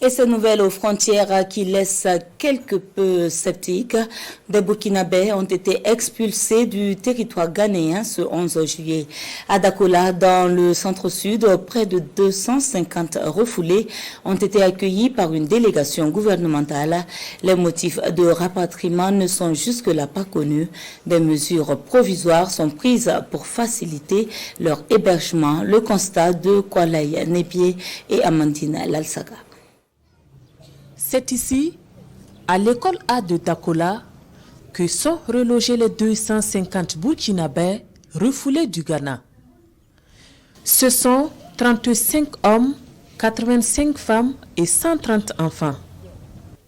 Et ces nouvelles aux frontières qui laissent quelque peu sceptiques, des Burkinabés ont été expulsés du territoire ghanéen ce 11 juillet. À Dakola, dans le centre-sud, près de 250 refoulés ont été accueillis par une délégation gouvernementale. Les motifs de rapatriement ne sont jusque-là pas connus. Des mesures provisoires sont prises pour faciliter leur hébergement. Le constat de Kwalaï Nebié et Amandine Lalsaga. C'est ici, à l'école A de Dakola, que sont relogés les 250 Burkinabés refoulés du Ghana. Ce sont 35 hommes, 85 femmes et 130 enfants.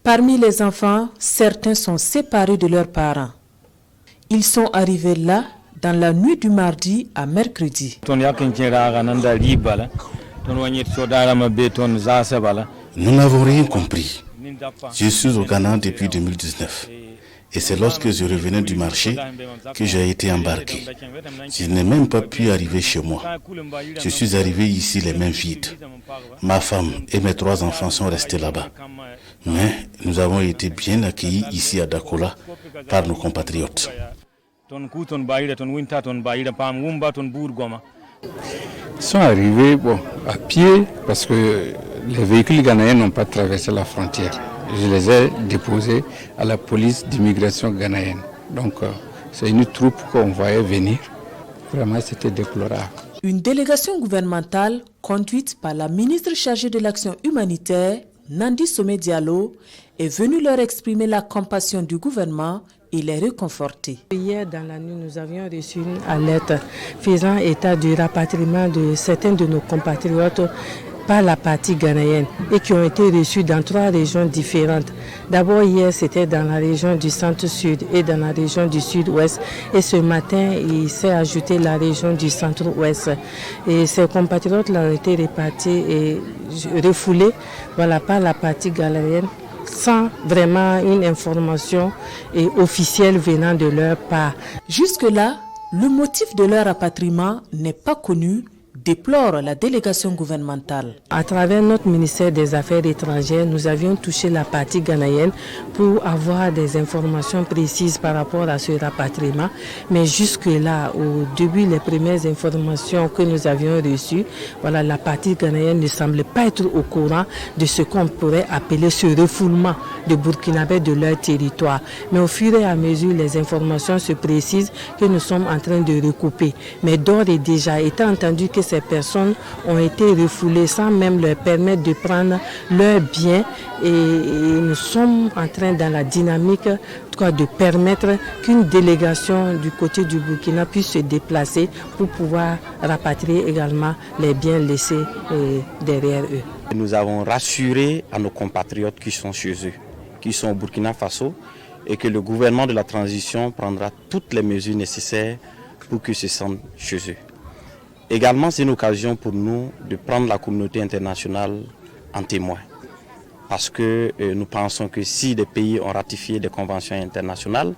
Parmi les enfants, certains sont séparés de leurs parents. Ils sont arrivés là dans la nuit du mardi à mercredi. Nous n'avons rien compris. Je suis au Ghana depuis 2019 et c'est lorsque je revenais du marché que j'ai été embarqué. Je n'ai même pas pu arriver chez moi. Je suis arrivé ici les mains vides. Ma femme et mes 3 enfants sont restés là-bas. Mais nous avons été bien accueillis ici à Dakola par nos compatriotes. Ils sont arrivés à pied parce que les véhicules ghanéens n'ont pas traversé la frontière. Je les ai déposés à la police d'immigration ghanéenne. Donc c'est une troupe qu'on voyait venir. Vraiment, c'était déplorable. Une délégation gouvernementale conduite par la ministre chargée de l'action humanitaire, Nandi Somé Diallo, est venue leur exprimer la compassion du gouvernement et les réconforter. Hier dans la nuit, nous avions reçu une alerte faisant état du rapatriement de certains de nos compatriotes par la partie ghanéenne et qui ont été reçus dans 3 régions différentes. D'abord hier, c'était dans la région du centre-sud et dans la région du sud-ouest. Et ce matin, il s'est ajouté la région du centre-ouest. Et ces compatriotes-là ont été répartis et refoulés par la partie ghanéenne, sans vraiment une information officielle venant de leur part. Jusque-là, le motif de leur rapatriement n'est pas connu, déplore la délégation gouvernementale. À travers notre ministère des Affaires étrangères, nous avions touché la partie ghanéenne pour avoir des informations précises par rapport à ce rapatriement. Mais jusque-là, au début, les premières informations que nous avions reçues, la partie ghanéenne ne semblait pas être au courant de ce qu'on pourrait appeler ce refoulement de Burkinabés de leur territoire. Mais au fur et à mesure, les informations se précisent que nous sommes en train de recouper. Mais d'ores et déjà, étant entendu que ces personnes ont été refoulées sans même leur permettre de prendre leurs biens et nous sommes en train dans la dynamique de permettre qu'une délégation du côté du Burkina puisse se déplacer pour pouvoir rapatrier également les biens laissés derrière eux. Nous avons rassuré à nos compatriotes qui sont chez eux, qui sont au Burkina Faso, et que le gouvernement de la transition prendra toutes les mesures nécessaires pour qu'ils se sentent chez eux. Également, c'est une occasion pour nous de prendre la communauté internationale en témoin. Parce que nous pensons que si des pays ont ratifié des conventions internationales,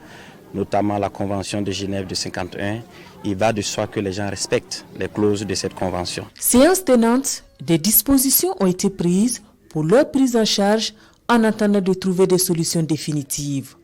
notamment la Convention de Genève de 1951, il va de soi que les gens respectent les clauses de cette convention. Séance tenante, des dispositions ont été prises pour leur prise en charge en attendant de trouver des solutions définitives.